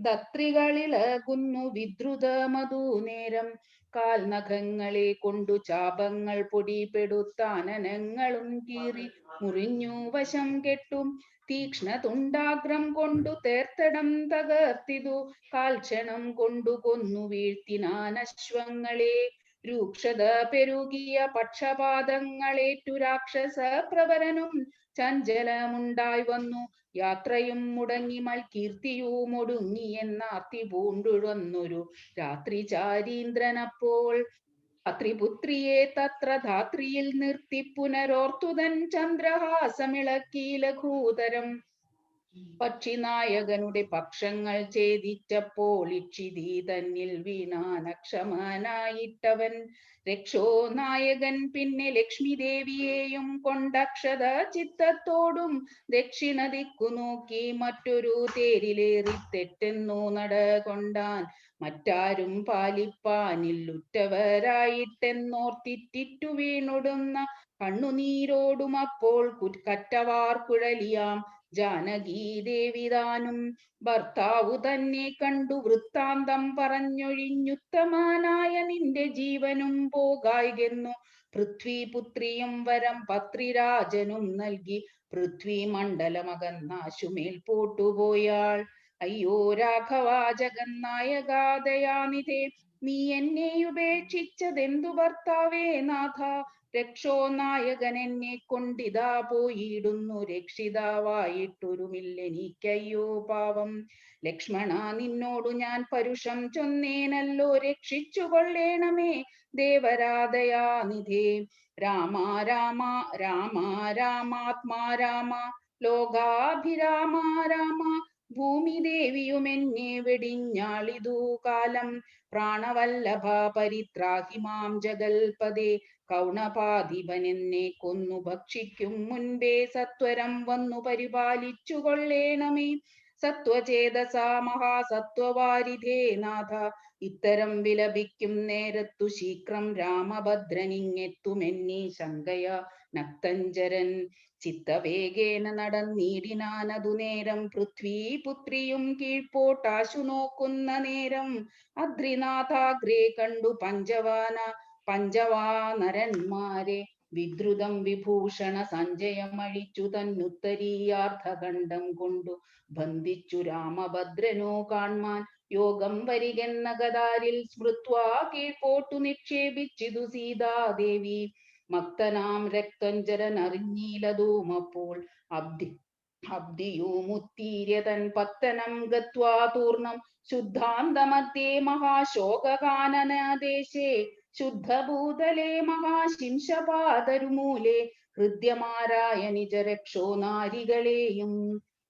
D: ദത്രികളിളകുന്നു വിദ്രുത മധുനേരം. കാൽനഖങ്ങളെ കൊണ്ടു ചാപങ്ങൾ പൊടിപെടുത്താനനങ്ങളും കീറി മുറിഞ്ഞു വശം കെട്ടും. തീക്ഷ്ണ തുണ്ടാഗ്രം കൊണ്ടു തേർത്തടം തകർത്തിതു കാൽക്ഷണം കൊണ്ടു കൊന്നു വീഴ്ത്തിനാൻ അശ്വങ്ങളെ. രൂക്ഷത പെരുകിയ പക്ഷപാതങ്ങളേറ്റു രാക്ഷസ പ്രവരനും ചഞ്ചലമുണ്ടായി വന്നു. യാത്രയും മുടങ്ങി മൽകീർത്തിയും ഒടുങ്ങി എന്നാർത്തി പൂണ്ടുഴന്നൊരു രാത്രി ചാരീന്ദ്രനപ്പോൾ രാത്രിപുത്രിയെ തത്ര ധാത്രിയിൽ നിർത്തി പുനരോർത്തുതൻ ചന്ദ്രഹാസമിളക്കി ലഘൂതരം. പക്ഷിനായകനുടെ പക്ഷങ്ങൾ ഛേദിച്ചപ്പോൾ ഇക്ഷിതി തന്നിൽ വീണാനക്ഷമനായിട്ടവൻ. രക്ഷോ നായകൻ പിന്നെ ലക്ഷ്മി ദേവിയെയും കൊണ്ടക്ഷത ചിത്തത്തോടും ദക്ഷിണ ദിക്കു നോക്കി മറ്റൊരു തേരിലേറി തെറ്റെന്നു നടകൊണ്ടാൻ. മറ്റാരും പാലിപ്പാനില്ലുറ്റവരായിട്ടെന്നോർത്തിറ്റിറ്റു വീണൊടുന്ന കണ്ണുനീരോടും അപ്പോൾ കറ്റവാർ കുഴലിയാം ജാനകി ദേവിതാനും. ഭർത്താവു തന്നെ കണ്ടു വൃത്താന്തം പറഞ്ഞൊഴിഞ്ഞുത്തമനായ നിന്റെ ജീവനും പോകായികെന്നു പൃഥ്വിപുത്രിയും വരം പത്രിരാജനും നൽകി പൃഥ്വി മണ്ഡലമകന്നാശുമേൽ പോട്ടുപോയാൾ. അയ്യോ രാഘവ ജഗന്നായകാദയാനിധേ, നീ എന്നെ ഉപേക്ഷിച്ചതെന്തു ഭർത്താവേ നാഥ. രക്ഷോ നായകൻ എന്നെ കൊണ്ടിതാ പോയിടുന്നു, രക്ഷിതാവായിട്ടൊരുമില്ലെനിക്കയ്യോ പാവം. ലക്ഷ്മണ നിന്നോടു ഞാൻ പരുഷം ചൊന്നേനല്ലോ, രക്ഷിച്ചു കൊള്ളേണമേ ദേവരാദയാനിധേ. രാമ രാമ രാമ രാമാത്മാ രാമ ലോകാഭിരാമ രാമ. ഭൂമിദേവിയുമെന്നെ വെടിഞ്ഞാളിതു കാലം. പ്രാണവല്ലഭ പരിത്രാഹി മാം ജഗൽപദേ. കൗണപാധിപനെന്നെ കൊന്നു ഭക്ഷിക്കും മുൻപേ സത്വരം വന്നു പരിപാലിച്ചു കൊള്ളേണമേ. സത്വചേതസ മഹാസത്വവാരിധേ നാഥ. ഇത്തരം വിലപിക്കും നേരത്തു ശീഘ്രം രാമഭദ്രനിങ്ങെത്തുമെന്നീ ശങ്കയ നക്തഞ്ചരൻ. ചിത്തവേഗേന നടന്നീടിനാനതു നേരം പൃഥ്വീപുത്രിയും കീഴ്പോട്ടാശു നോക്കുന്ന നേരം. അദ്രിനാഥാഗ്രേ കണ്ടു പഞ്ചവാനരന്മാരെ വിദ്രുതം വിഭൂഷണ സഞ്ജയമഴിച്ചു തന്നുത്തരീയാർത്ഥഖണ്ഡം കൊണ്ടു ബന്ധിച്ചു രാമഭദ്രനോ കാൺമാൻ. യോഗം വരികെന്ന ഗദാരിൽ സ്മൃത്വാ കീഴ്പോട്ടു നിക്ഷേപിച്ചിതു സീതാദേവി. മക്തനാം രക്തഞ്ചരൻ അറിഞ്ഞീലതൂമപ്പോൾ അബ്ദിയുമുത്തീര്യതൻ പത്തനം ഗത്വാ തൂർണം. ശുദ്ധാന്തമധ്യേ മഹാശോകാനനദേശേ ശുദ്ധഭൂതലേ മഹാശിംശപാതരുമൂലേ ഹൃദ്യമാരായ നിജരക്ഷോ നാരികളെയും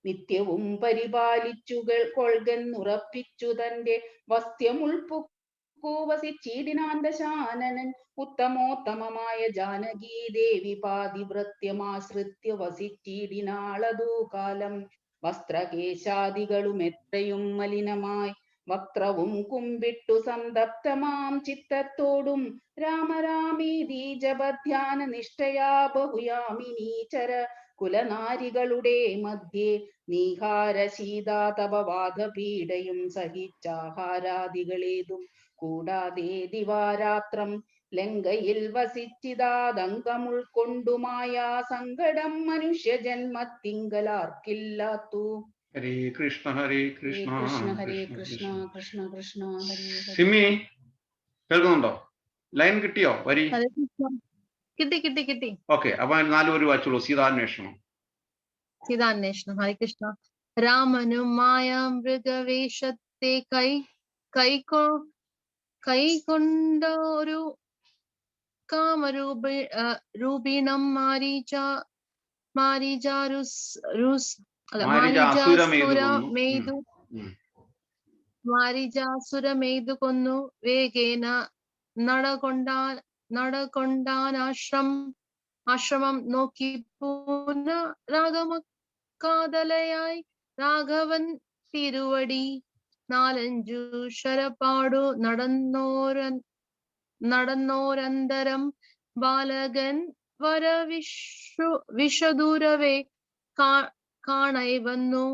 D: നിത്യവും പരിപാലിച്ചു കൊൾകെന്നുറപ്പിച്ചു തന്റെ വസ്ത്യമുൾപ്പുവസിച്ചിടിനാൻ ദശാനനൻ. ഉത്തമോത്തമമായ ജാനകി ദേവി പാതിവൃത്യമാശ്രിത്യ വസിച്ചിടിനാളതു കാലം. വസ്ത്രകേശാദികളും എത്രയും മലിനമായി വക്രവും കുമ്പിട്ടു സന്തപ്തമാം ചിത്തത്തോടും രാമരാമീതി ജപധ്യാന നിഷ്ഠയാ ബഹുയാമിനീചര കുലനാരികളുടെ മധ്യേ നീഹാര ശീതാതപവാദപീഡയും സഹിച്ചാഹാരാദികളേതും കൂടാതെ ദിവാരാത്രം ലങ്കയിൽ വസിച്ചിതാതങ്കം ഉൾക്കൊണ്ടുമായ സങ്കടം മനുഷ്യ ജന്മത്തിങ്കലാർക്കില്ലാത്തു.
A: ഹരേ കൃഷ്ണ ഹരേ
D: ഹരേ
A: കൃഷ്ണ
D: കൃഷ്ണ ഹരേ
A: കൃഷ്ണ
D: കൃഷ്ണ
A: കൃഷ്ണ.
D: കൃഷ്ണ കൃഷ്ണ ഹരേ ഹരേ.
A: സിമി കേൾക്കുന്നുണ്ടോ? ലൈൻ കിട്ടിയോ? വരി.
E: കിട്ടി കിട്ടി കിട്ടി.
A: ഓക്കെ, അപ്പൊ 4 വരി വായിച്ചോളൂ. സീതാന്വേഷണം.
E: സീതാന്വേഷണം. ഹരികൃഷ്ണ. രാമനും മായ മൃഗവേഷത്തെ കൈകൊണ്ട ഒരു കാമരൂപീണം മാരീചാസുരമെയ്തു കൊന്നു വേഗേന നടകൊണ്ടാനാശ്രമം നോക്കി പൂർണ്ണ രാഗമക്കാതലയായി രാഘവൻ തിരുവടി 4-5 ശരപ്പാടു നടന്നോരന്തരം ബാലകൻ വിഷദൂരവേ കാണൈ വന്നു.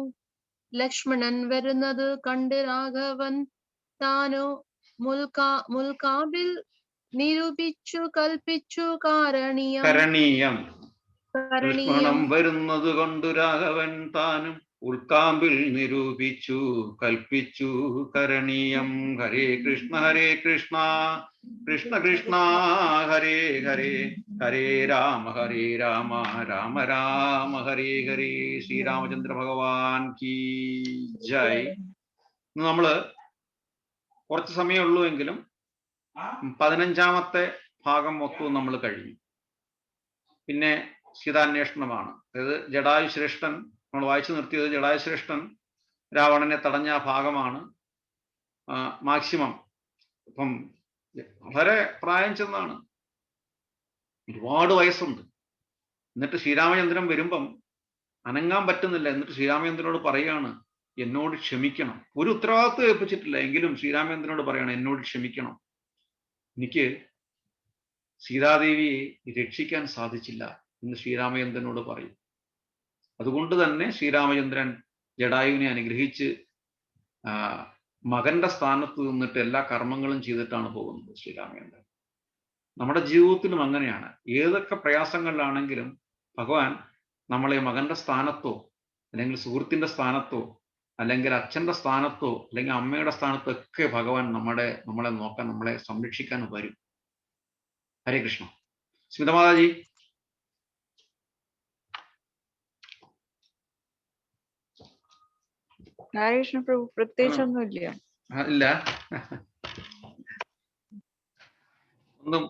E: ലക്ഷ്മണൻ വരുന്നത് കണ്ട് രാഘവൻ താനു മുൽക്കാബിൽ നിരൂപിച്ചു കൽപ്പിച്ചു കരണീയം.
A: ലക്ഷ്മണം വരുന്നത് കൊണ്ട് രാഘവൻ താനും ഉൾക്കാമ്പിൽ നിരൂപിച്ചു കൽപ്പിച്ചു കരണീയം. ഹരേ കൃഷ്ണ ഹരേ കൃഷ്ണ കൃഷ്ണ കൃഷ്ണ ഹരേ ഹരേ ഹരേ രാമ രാമ രാമ ഹരേ ഹരേ. ശ്രീരാമചന്ദ്ര ഭഗവാൻ കീ ജയ്. ഇന്ന് നമ്മള് കുറച്ച് സമയമുള്ളൂ എങ്കിലും 15ാമത്തെ ഭാഗം മൊത്തവും നമ്മൾ കഴിഞ്ഞു. പിന്നെ സീതാന്വേഷണമാണ്. അതായത് ജടായു ശ്രേഷ്ഠൻ, നമ്മൾ വായിച്ചു നിർത്തിയത് ജടായു ശ്രേഷ്ഠൻ രാവണനെ തടഞ്ഞ ആ ഭാഗമാണ്. മാക്സിമം ഇപ്പം വളരെ പ്രായം ചെന്നാണ്, ഒരുപാട് വയസ്സുണ്ട്. എന്നിട്ട് ശ്രീരാമചന്ദ്രൻ വരുമ്പം അനങ്ങാൻ പറ്റുന്നില്ല. എന്നിട്ട് ശ്രീരാമചന്ദ്രനോട് പറയുകയാണ്, എന്നോട് ക്ഷമിക്കണം. ഒരു ഉത്തരവാദിത്വം ഏൽപ്പിച്ചിട്ടില്ല, എങ്കിലും ശ്രീരാമചന്ദ്രനോട് പറയണം, എന്നോട് ക്ഷമിക്കണം. എനിക്ക് സീതാദേവിയെ രക്ഷിക്കാൻ സാധിച്ചില്ല എന്ന് ശ്രീരാമചന്ദ്രനോട് പറയും. അതുകൊണ്ട് തന്നെ ശ്രീരാമചന്ദ്രൻ ജടായുവിനെ അനുഗ്രഹിച്ച് മകന്റെ സ്ഥാനത്ത് നിന്നിട്ട് എല്ലാ കർമ്മങ്ങളും ചെയ്തിട്ടാണ് പോകുന്നത് ശ്രീരാമചന്ദ്രൻ. നമ്മുടെ ജീവിതത്തിലും അങ്ങനെയാണ്. ഏതൊക്കെ പ്രയാസങ്ങളിലാണെങ്കിലും ഭഗവാൻ നമ്മളെ മകന്റെ സ്ഥാനത്തോ അല്ലെങ്കിൽ സുഹൃത്തിന്റെ സ്ഥാനത്തോ അല്ലെങ്കിൽ അച്ഛന്റെ സ്ഥാനത്തോ അല്ലെങ്കിൽ അമ്മയുടെ സ്ഥാനത്തോ ഒക്കെ ഭഗവാൻ നമ്മളെ നോക്കാൻ, നമ്മളെ സംരക്ഷിക്കാൻ വരും. ഹരേ കൃഷ്ണ. സ്മിതമാതാജി.
B: ഹരേകൃഷ്ണ പ്രഭു, പ്രത്യേകിച്ചൊന്നും ഇല്ല.
A: ഇല്ല, ഒന്നും.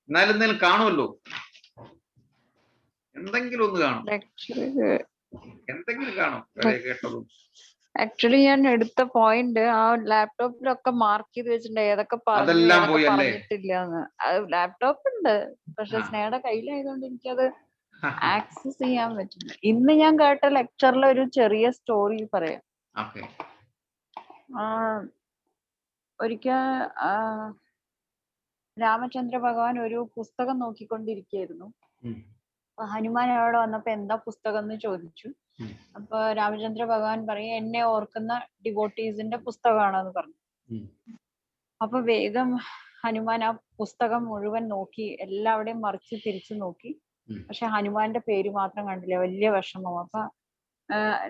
A: എന്നാലും കാണുമല്ലോ, എന്തെങ്കിലും ഒന്ന് കാണും, എന്തെങ്കിലും കാണും. കേട്ടതും
B: ആക്ച്വലി ഞാൻ എടുത്ത പോയിന്റ് ആ ലാപ്ടോപ്പിലൊക്കെ മാർക്ക് ചെയ്ത് വെച്ചിട്ടുണ്ട്, ഏതൊക്കെ പറഞ്ഞിട്ടില്ല. അത് ലാപ്ടോപ്പ് ഉണ്ട്, പക്ഷെ സ്നേഹയുടെ കയ്യിലായതുകൊണ്ട് എനിക്കത് ആക്സസ് ചെയ്യാൻ പറ്റില്ല. ഇന്ന് ഞാൻ കേട്ട ലെക്ചറിൽ ഒരു ചെറിയ സ്റ്റോറി പറയാം. ഒരിക്കൽ രാമചന്ദ്ര ഭഗവാൻ ഒരു പുസ്തകം നോക്കിക്കൊണ്ടിരിക്കുകയായിരുന്നു. ഹനുമാൻ അവിടെ വന്നപ്പോ എന്താ പുസ്തകം എന്ന് ചോദിച്ചു. അപ്പൊ രാമചന്ദ്ര ഭഗവാൻ പറയും, എന്നെ ഓർക്കുന്ന ഡിവോട്ടീസിന്റെ പുസ്തകമാണെന്ന് പറഞ്ഞു. അപ്പൊ വേഗം ഹനുമാൻ ആ പുസ്തകം മുഴുവൻ നോക്കി, എല്ലാവിടെയും മറിച്ച് തിരിച്ചു നോക്കി. പക്ഷെ ഹനുമാന്റെ പേര് മാത്രം കണ്ടില്ല. വലിയ വിഷമം. അപ്പൊ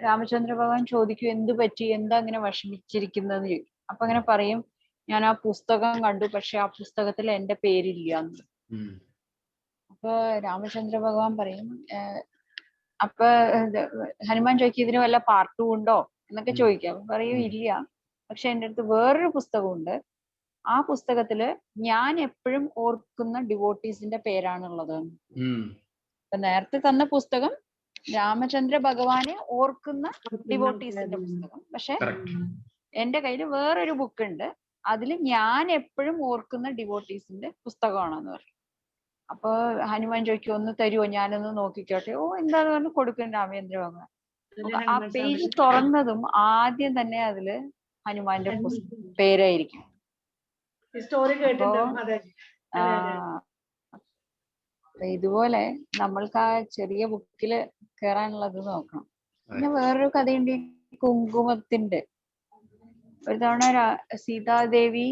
B: രാമചന്ദ്ര ഭഗവാൻ ചോദിക്കും, എന്ത് പറ്റി, എന്താ ഇങ്ങനെ വിഷമിച്ചിരിക്കുന്നതെന്ന് ചോദിക്കും. അപ്പൊ അങ്ങനെ പറയും, ഞാൻ ആ പുസ്തകം കണ്ടു, പക്ഷെ ആ പുസ്തകത്തിൽ എന്റെ പേരില്ല എന്ന്. അപ്പൊ രാമചന്ദ്ര ഭഗവാൻ പറയും, അപ്പൊ ഹനുമാൻ ചോദിക്കും, ഇതിന് വല്ല പാർട്ട് 2 ഉണ്ടോ എന്നൊക്കെ ചോദിക്കാം. പറയും, ഇല്ല, പക്ഷെ എൻ്റെ അടുത്ത് വേറൊരു പുസ്തകമുണ്ട്. ആ പുസ്തകത്തില് ഞാൻ എപ്പോഴും ഓർക്കുന്ന ഡിവോട്ടീസിന്റെ പേരാണുള്ളത്. അപ്പൊ നേരത്തെ തന്ന പുസ്തകം രാമചന്ദ്ര ഭഗവാനെ ഓർക്കുന്ന ഡിവോട്ടീസിന്റെ പുസ്തകം, പക്ഷെ എന്റെ കയ്യിൽ വേറൊരു ബുക്ക് ഉണ്ട്, അതിൽ ഞാൻ എപ്പോഴും ഓർക്കുന്ന ഡിവോട്ടീസിന്റെ പുസ്തകമാണെന്ന് പറയും. അപ്പൊ ഹനുമാൻ ചോദിക്കും, ഒന്ന് തരുമോ, ഞാനൊന്ന് നോക്കിക്കോട്ടെ. ഓ, എന്താന്ന് പറഞ്ഞു കൊടുക്കും രാമചന്ദ്ര ഭഗവാൻ. ആ പേജ് തുറന്നതും ആദ്യം തന്നെ അതില് ഹനുമാന്റെ പേരായിരിക്കും. അപ്പൊ ഇതുപോലെ നമ്മൾക്ക് ആ ചെറിയ ബുക്കില് കയറാനുള്ളത് നോക്കണം. പിന്നെ വേറൊരു കഥയുണ്ട്, കുങ്കുമത്തിന്റെ. ഒരു തവണ സീതാദേവി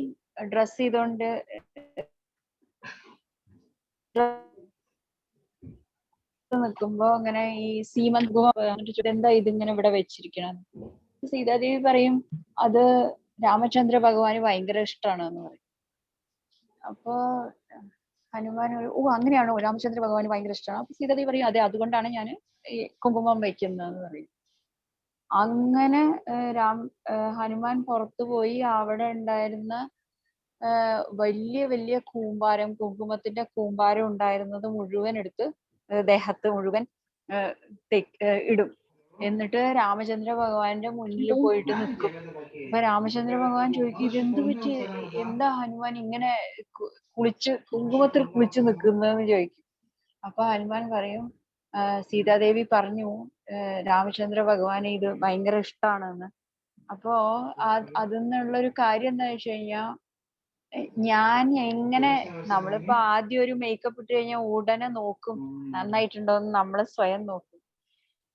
B: ഡ്രസ് ചെയ്തോണ്ട് നിൽക്കുമ്പോ അങ്ങനെ ഈ സീമന്ത് എന്താ ഇതിങ്ങനെ ഇവിടെ വെച്ചിരിക്കണം. സീതാദേവി പറയും അത് രാമചന്ദ്ര ഭഗവാന് ഭയങ്കര ഇഷ്ടമാണ് എന്ന് പറയും. അപ്പൊ ഹനുമാൻ ഓ അങ്ങനെയാണോ, രാമചന്ദ്ര ഭഗവാന് ഭയങ്കര ഇഷ്ടമാണ്. അപ്പൊ സീതാദേവി പറയും അതെ, അതുകൊണ്ടാണ് ഞാൻ ഈ കുങ്കുമം വയ്ക്കുന്നതെന്ന് പറയും. അങ്ങനെ ഹനുമാൻ പുറത്തു പോയി അവിടെ ഉണ്ടായിരുന്ന വലിയ വലിയ കൂമ്പാരം, കുങ്കുമത്തിന്റെ കൂമ്പാരം ഉണ്ടായിരുന്നത് മുഴുവൻ എടുത്ത് ദേഹത്ത് മുഴുവൻ ഇടും. എന്നിട്ട് രാമചന്ദ്ര ഭഗവാന്റെ മുന്നിൽ പോയിട്ട് നിൽക്കും. അപ്പൊ രാമചന്ദ്ര ഭഗവാൻ ചോദിക്കും ഇതെന്ത് പറ്റി, എന്താ ഹനുമാൻ ഇങ്ങനെ കുങ്കുമത്തിൽ കുളിച്ചു നിൽക്കുന്നതെന്ന് ചോദിക്കും. അപ്പൊ ഹനുമാൻ പറയും സീതാദേവി പറഞ്ഞു രാമചന്ദ്ര ഭഗവാന് ഇത് ഭയങ്കര ഇഷ്ടമാണെന്ന്. അപ്പോ അതിന്നുള്ളൊരു കാര്യം എന്താ വെച്ച് കഴിഞ്ഞാ, ഞാൻ എങ്ങനെ, നമ്മളിപ്പോ ആദ്യം ഒരു മേക്കപ്പ് ഇട്ട് കഴിഞ്ഞാൽ ഉടനെ നോക്കും നന്നായിട്ടുണ്ടോന്ന്, നമ്മള് സ്വയം നോക്കും.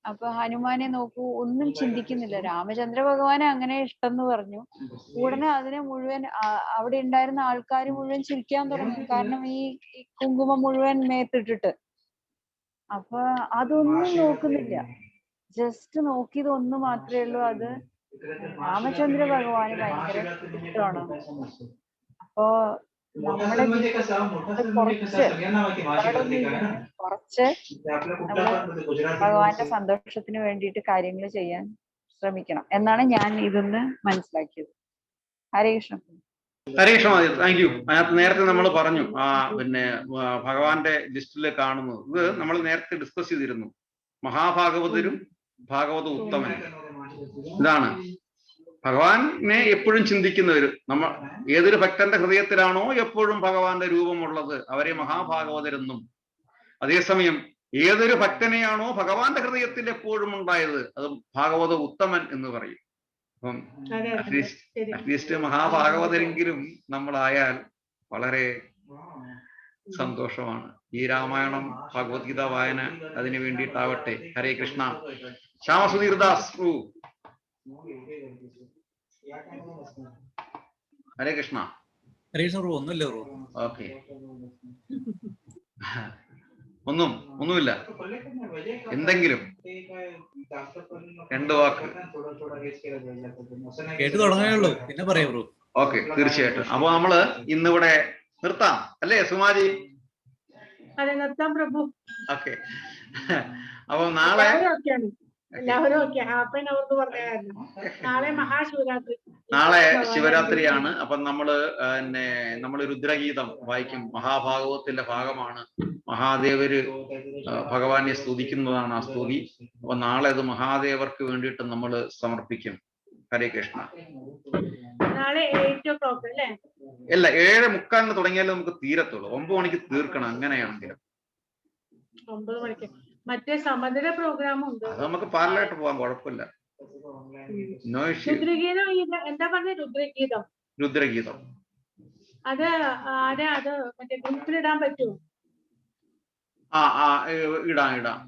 B: അപ്പൊ ഹനുമാനെ നോക്കൂ, ഒന്നും ചിന്തിക്കുന്നില്ല. രാമചന്ദ്ര ഭഗവാനെ അങ്ങനെ ഇഷ്ടം പറഞ്ഞു, ഉടനെ അതിനെ മുഴുവൻ അവിടെ ഉണ്ടായിരുന്ന ആൾക്കാർ മുഴുവൻ ചിരിക്കാൻ തുടങ്ങി. കാരണം ഈ കുങ്കുമം മുഴുവൻ മേത്തിട്ടിട്ട്. അപ്പൊ അതൊന്നും നോക്കുന്നില്ല, ജസ്റ്റ് നോക്കിയത് ഒന്ന് മാത്രമേ ഉള്ളൂ, അത് രാമചന്ദ്ര ഭഗവാന് ഭയങ്കര ഇഷ്ടമാണ്. അപ്പോ നമ്മുടെ കുറച്ച് നമ്മള് ഭഗവാന്റെ സന്തോഷത്തിന് വേണ്ടിയിട്ട് കാര്യങ്ങൾ ചെയ്യാൻ ശ്രമിക്കണം എന്നാണ് ഞാൻ ഇതൊന്ന് മനസ്സിലാക്കിയത്. ഹരേ കൃഷ്ണ.
A: ഹരേ കൃഷ്ണ. Thank you. അതിനകത്ത് നേരത്തെ നമ്മൾ പറഞ്ഞു പിന്നെ ഭഗവാന്റെ ലിസ്റ്റിൽ കാണുന്നത്, ഇത് നമ്മൾ നേരത്തെ ഡിസ്കസ് ചെയ്തിരുന്നു. മഹാഭാഗവതരും ഭാഗവത ഉത്തമനും. ഇതാണ് ഭഗവാനെ എപ്പോഴും ചിന്തിക്കുന്നവര്. ഏതൊരു ഭക്തന്റെ ഹൃദയത്തിലാണോ എപ്പോഴും ഭഗവാന്റെ രൂപമുള്ളത് അവരെ മഹാഭാഗവതരെന്നും, അതേസമയം ഏതൊരു ഭക്തനെയാണോ ഭഗവാന്റെ ഹൃദയത്തിൽ എപ്പോഴും ഉണ്ടായത് അത് ഭാഗവത ഉത്തമൻ എന്ന് പറയും. അപ്പം അറ്റ്ലീസ്റ്റ് മഹാഭാഗവതരെങ്കിലും നമ്മളായാൽ വളരെ സന്തോഷമാണ്. ഈ രാമായണം ഭഗവത്ഗീത വായന അതിനു വേണ്ടിയിട്ടാവട്ടെ. ഹരേ കൃഷ്ണ. ശ്യാമസുധീർദാസ് പ്രഭു. ഹരേ കൃഷ്ണ.
F: ഹരേ കൃഷ്ണ പ്രഭു. ഒന്നുമില്ല പ്രഭു.
A: ഓക്കെ, ഒന്നുമില്ല. എന്തെങ്കിലും രണ്ട് വാക്ക്
F: കേട്ടു തുടങ്ങാനുള്ളൂ, പിന്നെ പറയാം പ്രഭു.
A: ഓക്കെ, തീർച്ചയായിട്ടും. അപ്പൊ നമ്മള് ഇന്നിവിടെ നിർത്താം അല്ലേ സുമാരി?
C: അതെ, നിർത്താം പ്രഭു.
A: ഓക്കെ. അപ്പൊ നാളെ
C: എല്ലാവരും ഓക്കെ. ഹാഫ് ആൻ അവർ പറഞ്ഞായിരുന്നു. നാളെ മഹാശിവരാത്രി,
A: നാളെ ശിവരാത്രിയാണ്. അപ്പൊ നമ്മള് രുദ്രഗീതം വായിക്കും. മഹാഭാഗവതത്തിന്റെ ഭാഗമാണ്. മഹാദേവര് ഭഗവാനെ സ്തുതിക്കുന്നതാണ് ആ സ്തുതി. അപ്പൊ നാളെ അത് മഹാദേവർക്ക് വേണ്ടിയിട്ട് നമ്മൾ സമർപ്പിക്കും. ഹരേ കൃഷ്ണ.
C: നാളെ 8 o'clock അല്ലേ?
A: അല്ല, 7:45 തുടങ്ങിയാലും നമുക്ക് തീരത്തുള്ളൂ. 9 മണിക്ക് തീർക്കണം. അങ്ങനെയാണെങ്കിലും
C: 9 മണിക്ക് മറ്റേ സമതല പ്രോഗ്രാം ഉണ്ട്.
A: അത് നമുക്ക് പാരലായിട്ട് പോകാൻ കുഴപ്പമില്ല. No issue.
C: രുദ്രഗീതം എന്താ പറഞ്ഞ?
A: രുദ്രഗീതം
C: അത് മറ്റേ ഗ്രൂപ്പിലിടാൻ പറ്റുമോ?
A: ഇടാം.